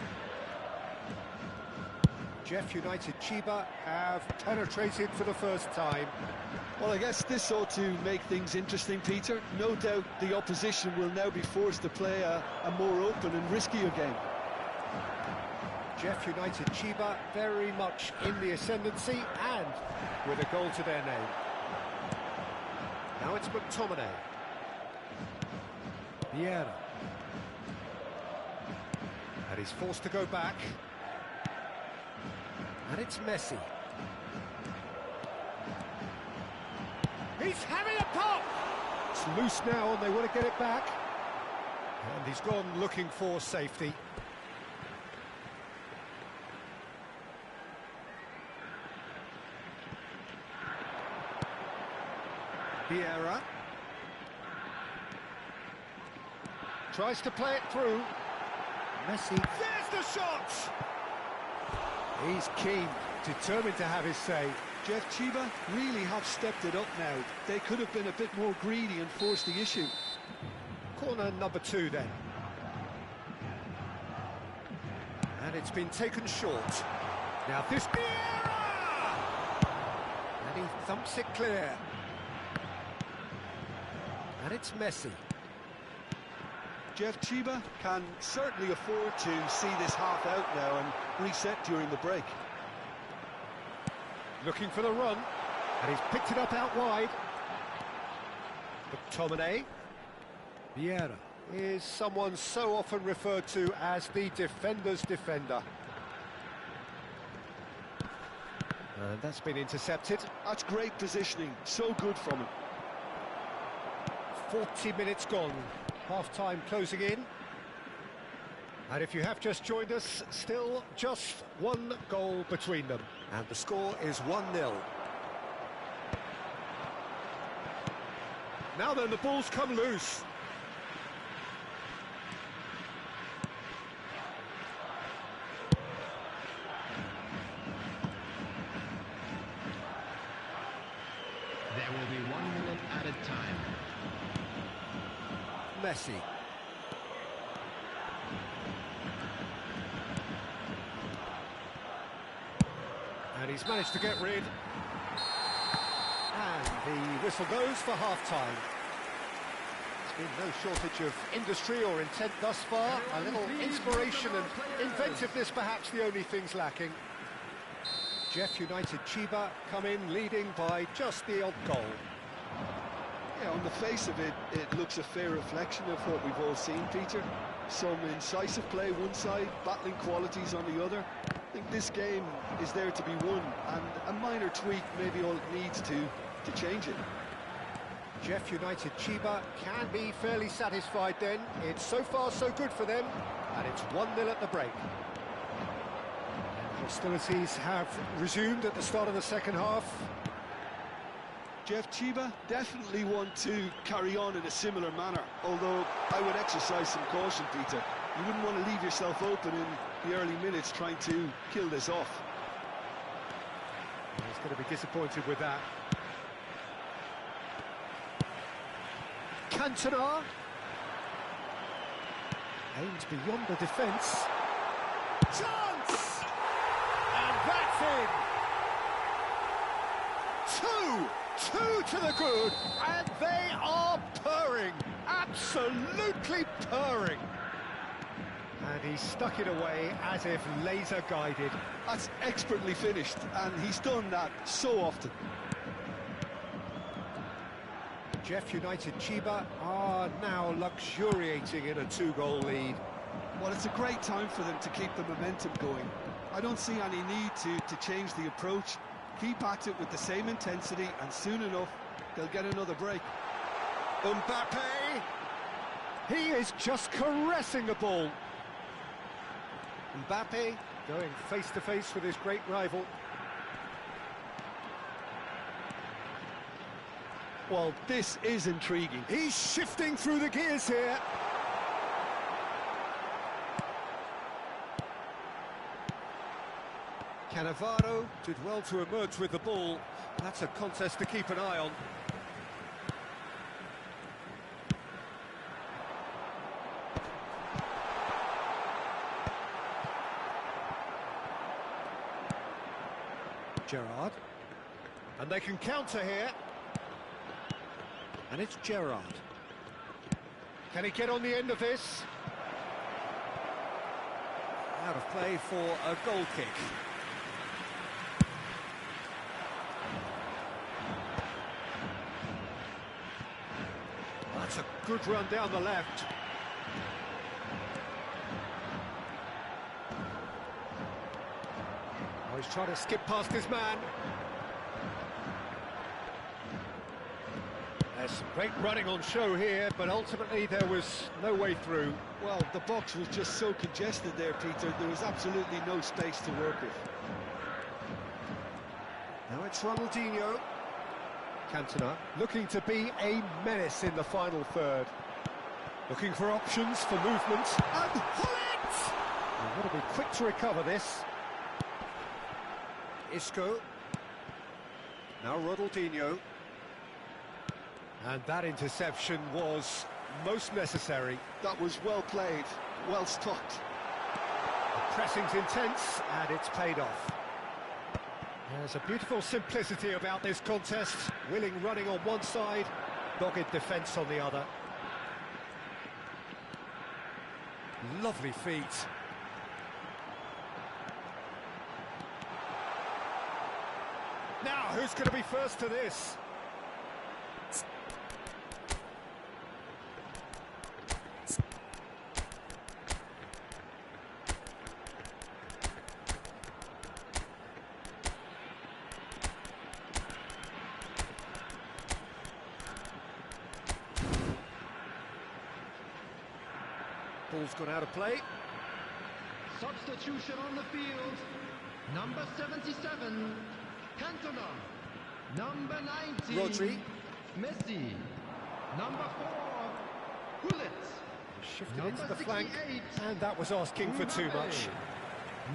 Jeff United Chiba have penetrated for the first time. Well, I guess this ought to make things interesting, Peter. No doubt the opposition will now be forced to play a more open and riskier game. Jeff United Chiba very much in the ascendancy and with a goal to their name. Now it's McTominay. Vieira. And he's forced to go back. And it's Messi. He's having a pop! It's loose now and they want to get it back. And he's gone looking for safety. Vieira tries to play it through. Messi, there's the shot! He's keen, determined to have his say. Jeff Chiba really have stepped it up now. They could have been a bit more greedy and forced the issue. Corner number 2 then. And it's been taken short. Now this Vieira! And he thumps it clear. And it's Messi. Jeff Chiba can certainly afford to see this half out now and reset during the break. Looking for the run, and he's picked it up out wide. McTominay. Vieira is someone so often referred to as the defender's defender. And that's been intercepted. That's great positioning, so good from him. 40 minutes gone, half-time closing in. And if you have just joined us, still just one goal between them. And the score is 1-0. Now then, the ball's come loose. There will be 1 minute added time. Messi. And he's managed to get rid. And the whistle goes for half-time. There's been no shortage of industry or intent thus far. A little inspiration and inventiveness, perhaps the only things lacking. Jeff United Chiba come in leading by just the odd goal. Yeah, on the face of it, it looks a fair reflection of what we've all seen, Peter. Some incisive play one side, battling qualities on the other. I think this game is there to be won, and a minor tweak may be all it needs to change it. Jeff United Chiba can be fairly satisfied then. It's so far so good for them, and it's 1-0 at the break. Hostilities have resumed at the start of the second half. Jeff Chiba definitely want to carry on in a similar manner, although I would exercise some caution, Peter. You wouldn't want to leave yourself open in the early minutes trying to kill this off. He's going to be disappointed with that. Cantona aims beyond the defence. Chance! And that's in! Two to the good, and they are purring, absolutely purring. And he stuck it away as if laser guided. That's expertly finished, and he's done that so often. Jeff United Chiba are now luxuriating in a 2-goal lead. Well, it's a great time for them to keep the momentum going. I don't see any need to change the approach. Keep at it with the same intensity, and soon enough, they'll get another break. Mbappe! He is just caressing the ball. Mbappe going face-to-face with his great rival. Well, this is intriguing. He's shifting through the gears here. Cannavaro did well to emerge with the ball. That's a contest to keep an eye on. Gerrard. And they can counter here. And it's Gerrard. Can he get on the end of this? Out of play for a goal kick. That's a good run down the left. Oh, he's trying to skip past his man. There's some great running on show here, but ultimately there was no way through. Well, the box was just so congested there, Peter. There was absolutely no space to work with. Now it's Ronaldinho. Cantona looking to be a menace in the final third. Looking for options for movement. And Hullet! They've got to be quick to recover this. Isco. Now Ronaldinho. And that interception was most necessary. That was well played, well stopped. The pressing's intense, and it's paid off. There's a beautiful simplicity about this contest. Willing running on one side, dogged defence on the other. Lovely feet. Now, who's going to be first to this? Ball's gone out of play. Substitution on the field. Number 77, Cantona. Number 90, Rodri. Messi. Number 4, Hullet. Shifted Number into the flank, 68, and that was asking for too much.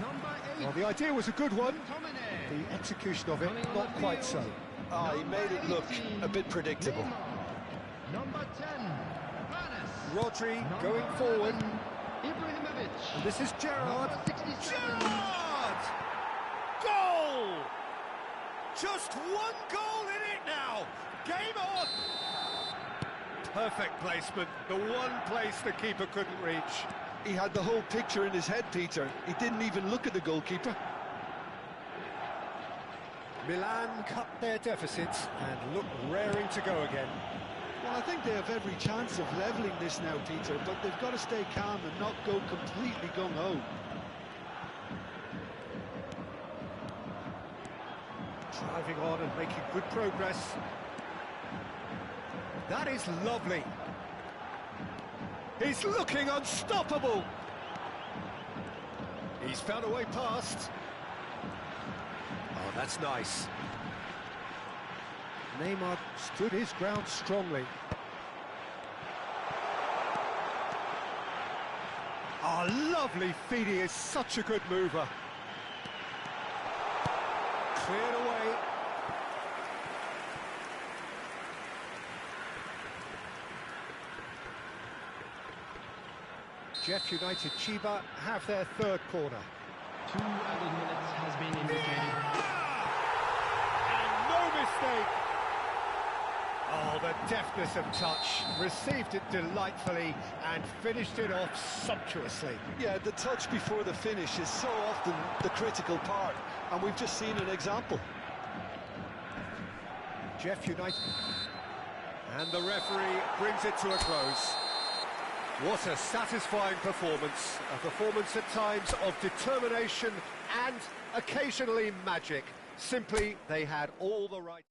Number 8, Well, the idea was a good one. Tomine. The execution of it, not quite so. He made it look a bit predictable. Number 10, Panes. Rodri Number going forward. 11, Ibrahimovic. And this is Gerrard. Number 67. Gerrard! Goal! Just one goal in it now. Game on! Perfect placement. The one place the keeper couldn't reach. He had the whole picture in his head, Peter. He didn't even look at the goalkeeper. Milan cut their deficits and look raring to go again. Well, I think they have every chance of levelling this now, Peter, but they've got to stay calm and not go completely gung-ho. Driving on and making good progress. That is lovely. He's looking unstoppable. He's found a way past. Oh, that's nice. Neymar stood his ground strongly. Oh, lovely feed. He is such a good mover. Cleared away. Jeff United Chiba have their third corner. 2 added minutes has been indicated. And no mistake. Oh, the deftness of touch. Received it delightfully and finished it off sumptuously. Yeah, the touch before the finish is so often the critical part, and we've just seen an example. Jeff United. And the referee brings it to a close. What a satisfying performance. A performance at times of determination and occasionally magic. Simply, they had all the right...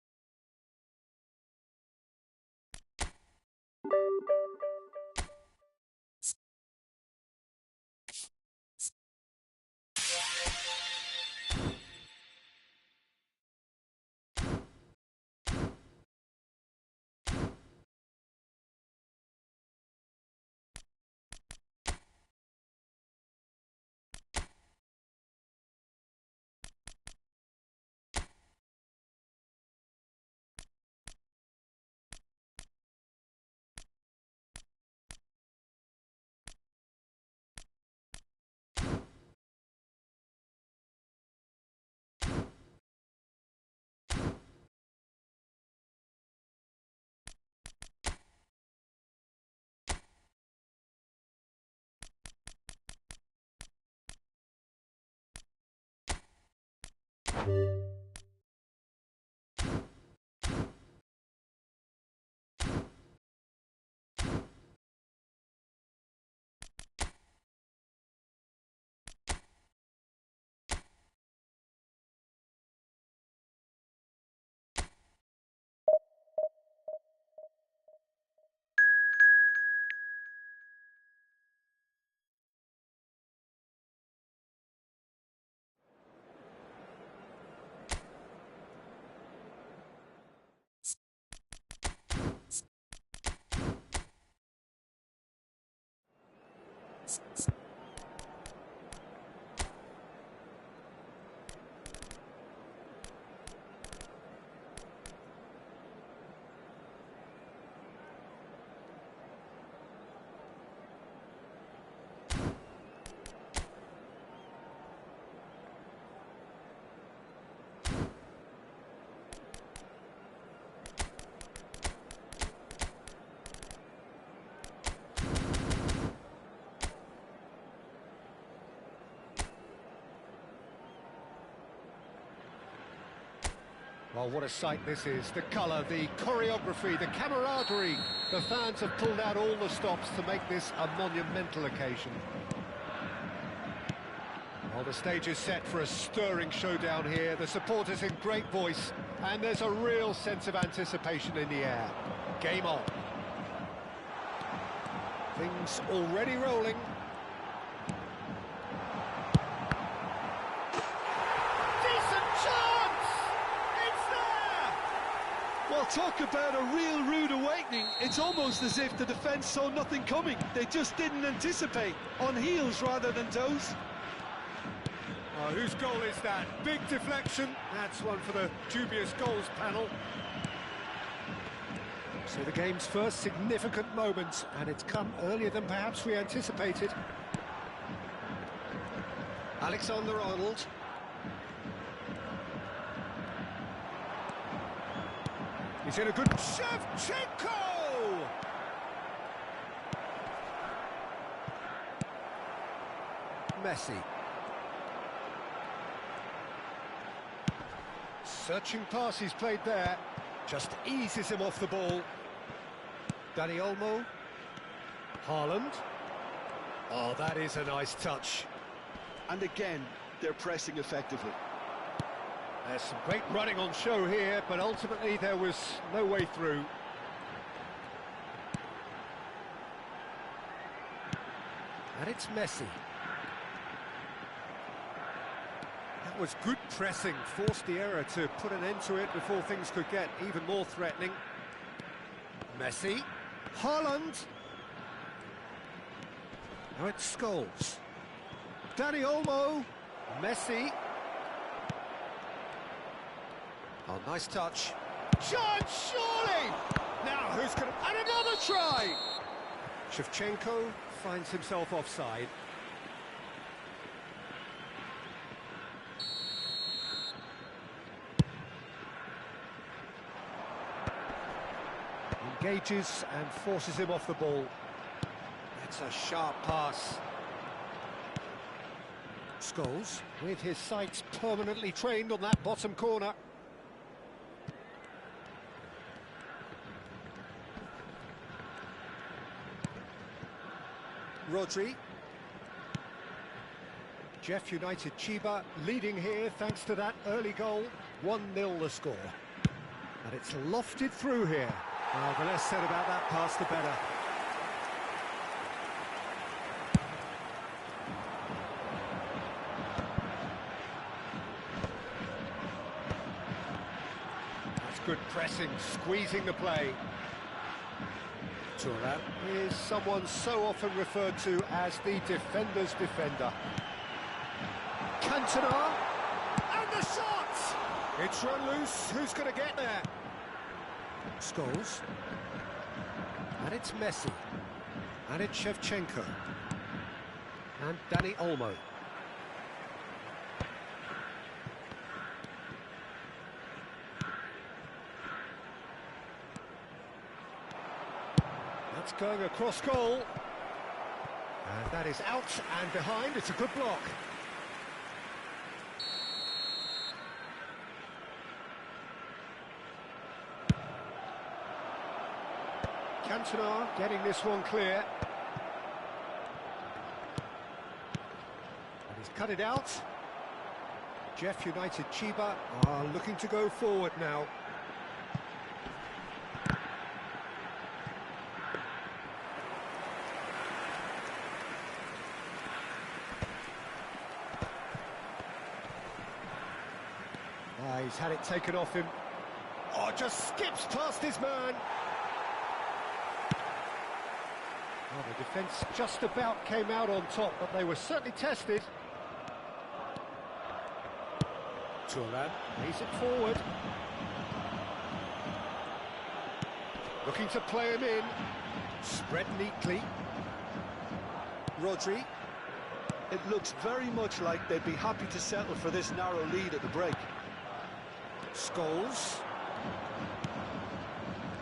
Well, what a sight this is. The colour, the choreography, the camaraderie. The fans have pulled out all the stops to make this a monumental occasion. Well, the stage is set for a stirring showdown here. The supporters in great voice, and there's a real sense of anticipation in the air. Game on. Things already rolling. Well, talk about a real rude awakening. It's almost as if the defence saw nothing coming. They just didn't anticipate. On heels rather than toes. Oh, whose goal is that? Big deflection. That's one for the dubious goals panel. So the game's first significant moment, and it's come earlier than perhaps we anticipated. Alexander-Arnold. He's in a good... Shevchenko! Messi. Searching pass he's played there. Just eases him off the ball. Dani Olmo. Haaland. Oh, that is a nice touch. And again, they're pressing effectively. There's some great running on show here, but ultimately there was no way through. And it's Messi. That was good pressing, forced the error to put an end to it before things could get even more threatening. Messi. Haaland. Now it's Scholes. Dani Olmo. Messi. Oh, nice touch. Chance, surely! Now who's going to... And another try! Shevchenko finds himself offside. Engages and forces him off the ball. That's a sharp pass. Scholes, with his sights permanently trained on that bottom corner. Rodri. Jeff United Chiba leading here thanks to that early goal. 1-0 the score. And it's lofted through here. Well, the less said about that pass, the better. That's good pressing, squeezing the play. Thuram is someone so often referred to as the defender's defender. Cantona, and the shot! It's run loose, who's going to get there? Scholes, and it's Messi, and it's Shevchenko, and Dani Olmo. That's going across goal, and that is out and behind. It's a good block. Cantona getting this one clear. And he's cut it out. Jeff United Chiba are looking to go forward now. He's had it taken off him. Oh, just skips past his man. Well, the defence just about came out on top, but they were certainly tested. Thuram lays it forward. Looking to play him in. Spread neatly. Rodri. It looks very much like they'd be happy to settle for this narrow lead at the break. Scholes.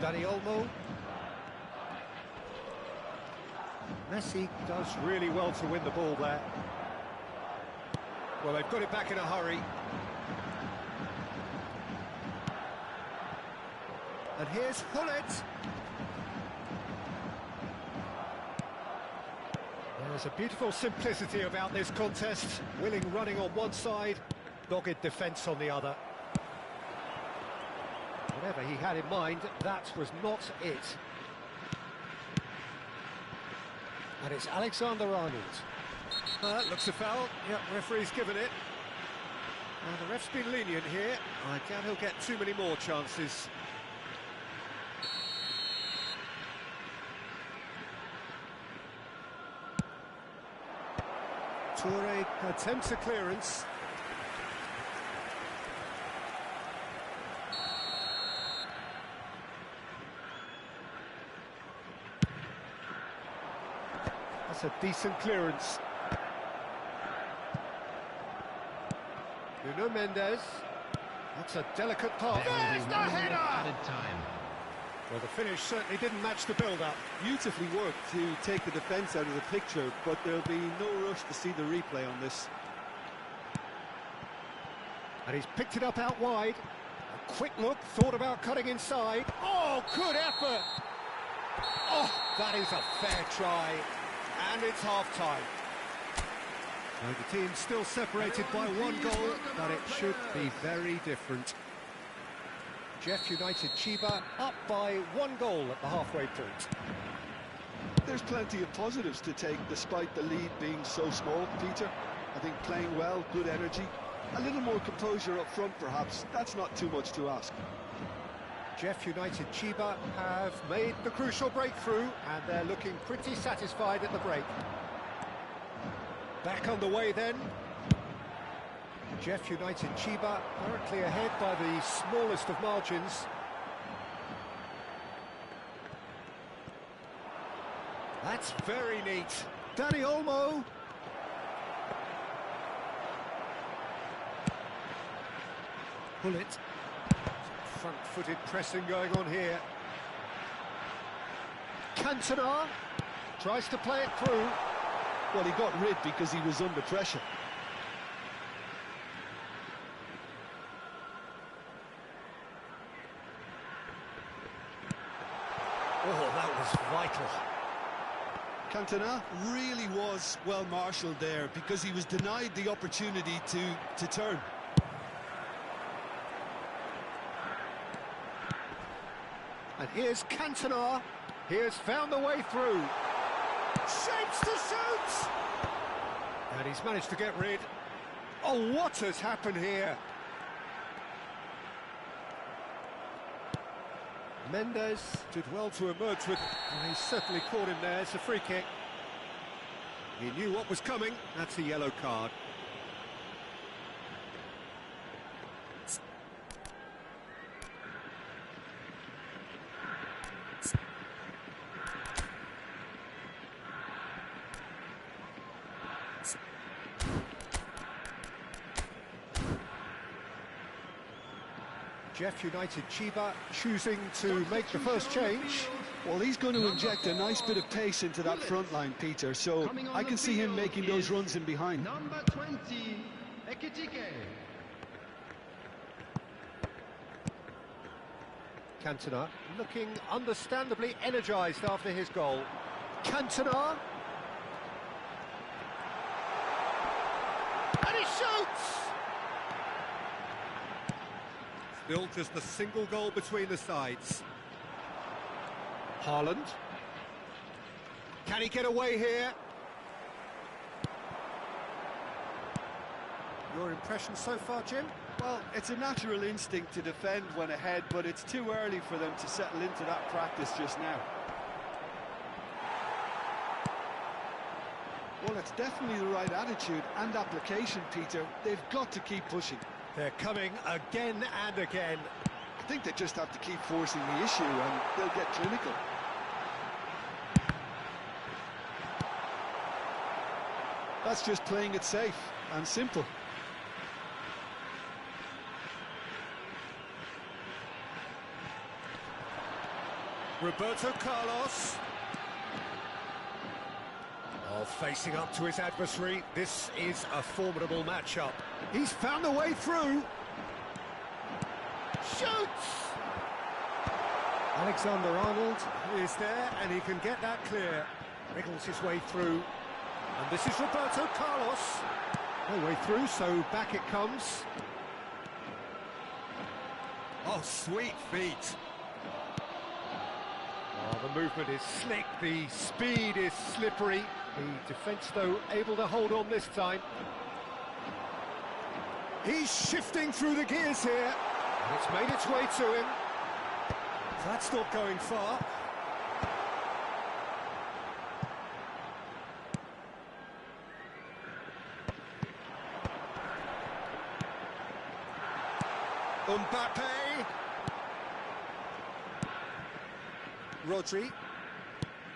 Dani Olmo. Messi does really well to win the ball there. Well, they've got it back in a hurry. And here's Hullet. There's a beautiful simplicity about this contest. Willing running on one side, dogged defence on the other. Whatever he had in mind, that was not it. And it's Alexander-Arnold. Looks a foul. Yep, referee's given it. The ref's been lenient here. I doubt he'll get too many more chances. Toure attempts a clearance. That's a decent clearance. Nuno Mendes. That's a delicate pass. There's the header! Added time. Well, the finish certainly didn't match the build-up. Beautifully worked to take the defence out of the picture, but there'll be no rush to see the replay on this. And he's picked it up out wide. A quick look, thought about cutting inside. Oh, good effort! Oh, that is a fair try. And it's half-time. Now the team's still separated by one goal, but it should be very different. Jeff United Chiba up by 1 goal at the halfway point. There's plenty of positives to take despite the lead being so small, Peter. I think playing well, good energy, a little more composure up front perhaps, that's not too much to ask. Jeff United Chiba have made the crucial breakthrough and they're looking pretty satisfied at the break. Back underway then. Jeff United Chiba currently ahead by the smallest of margins. That's very neat. Danny Olmo. Pull it. Front-footed pressing going on here. Cantona tries to play it through. Well, he got rid because he was under pressure. Oh, that was vital. Cantona really was well marshalled there because he was denied the opportunity to turn. And here's Cantona. He has found the way through. Shapes to shoot! And he's managed to get rid. Oh, what has happened here? Mendes did well to emerge with... He certainly caught him there. It's a free kick. He knew what was coming. That's a yellow card. Jeff United Chiba choosing to make the first change. Well, he's going to inject a nice bit of pace into that front line, Peter, so I can see him making those runs in behind. Number 20, Ekitike. Cantona looking understandably energised after his goal. Cantona. And he shoots! Still just a single goal between the sides. Haaland. Can he get away here? Your impression so far, Jim? Well, it's a natural instinct to defend when ahead, but it's too early for them to settle into that practice just now. Well, it's definitely the right attitude and application, Peter. They've got to keep pushing. They're coming again and again. I think they just have to keep forcing the issue and they'll get clinical. That's just playing it safe and simple. Roberto Carlos. Oh, facing up to his adversary. This is a formidable matchup. He's found a way through. Shoots! Alexander-Arnold is there, and he can get that clear. Wriggles his way through. And this is Roberto Carlos. No way through, so back it comes. Oh, sweet feet. Oh, the movement is slick, the speed is slippery. The defence, though, able to hold on this time. He's shifting through the gears here. And it's made its way to him. That's not going far. Mbappe. Rodri.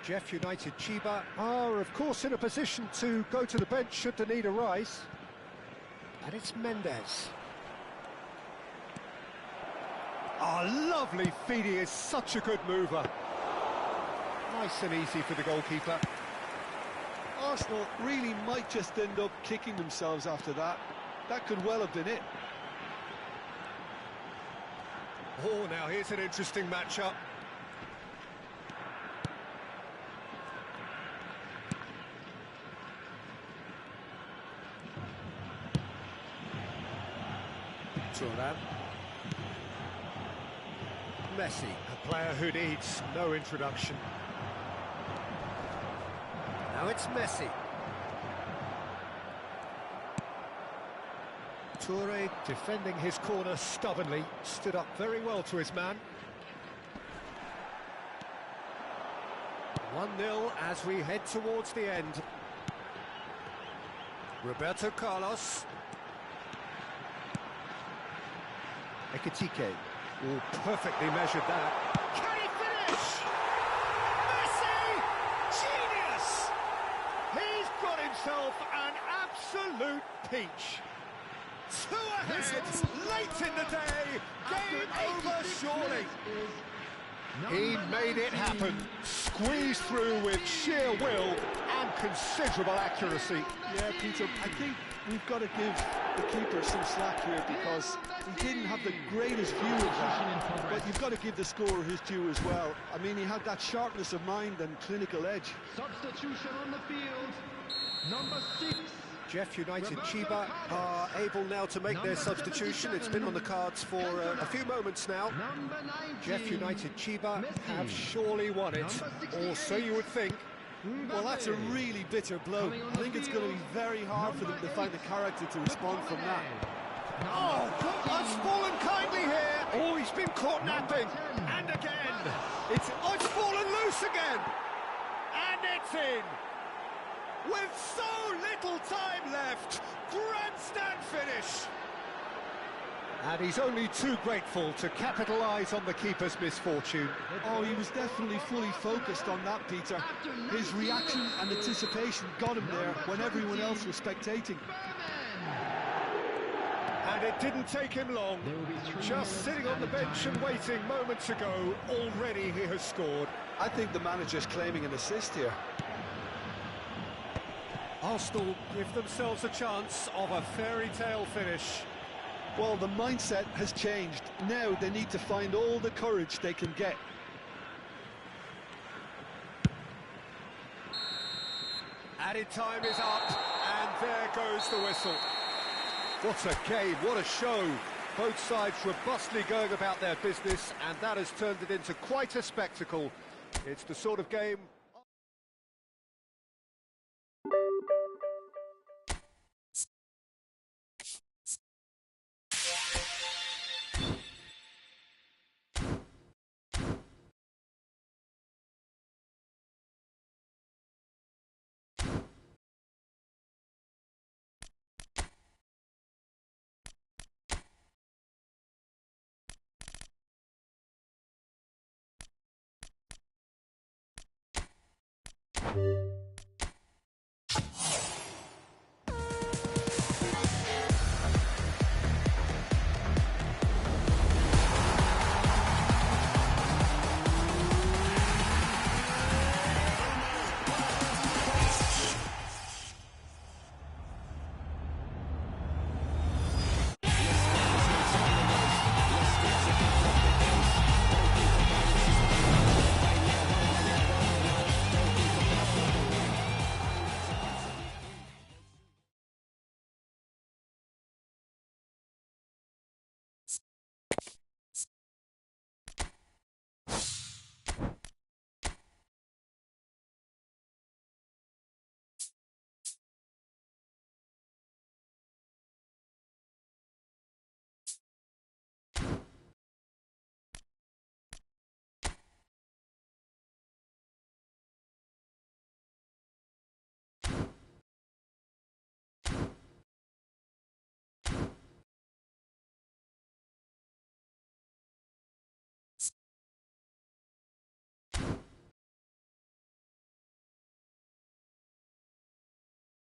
Jeff United Chiba are, of course, in a position to go to the bench should the need arise. And it's Mendes. Oh, lovely feed. He is such a good mover. Nice and easy for the goalkeeper. Arsenal really might just end up kicking themselves after that. That could well have been it. Oh, now here's an interesting matchup. Turan. Messi, a player who needs no introduction. Now it's Messi. Toure defending his corner stubbornly, stood up very well to his man. 1-0 as we head towards the end. Roberto Carlos. Ekitike. Oh, perfectly measured that. Can he finish? Messi! Genius! He's got himself an absolute peach. 2 ahead, late in the day, game over surely. He made it happen, squeezed through with sheer will and considerable accuracy. Yeah, Peter, I think we've got to give the keeper some slack here because he didn't have the greatest view of that, but you've got to give the scorer his due as well. I mean, he had that sharpness of mind and clinical edge. Substitution on the field. Number 6. Jeff United Chiba are able now to make their substitution. It's been on the cards for a few moments now. Jeff United Chiba have surely won it, or so you would think. Well, that's a really bitter blow. I think it's going to be very hard for them to find the character to respond from that. Oh, I've fallen kindly here. Oh, he's been caught napping. And again. It's fallen loose again. And it's in. With so little time left, grandstand finish. And he's only too grateful to capitalise on the keeper's misfortune. Oh, he was definitely fully focused on that, Peter. His reaction and anticipation got him there when everyone else was spectating. And it didn't take him long. Just sitting on the bench and waiting moments ago, already he has scored. I think the manager's claiming an assist here. Arsenal give themselves a chance of a fairy tale finish. Well, the mindset has changed. Now they need to find all the courage they can get. Added time is up, and there goes the whistle. What a game, what a show. Both sides robustly going about their business, and that has turned it into quite a spectacle. It's the sort of game... you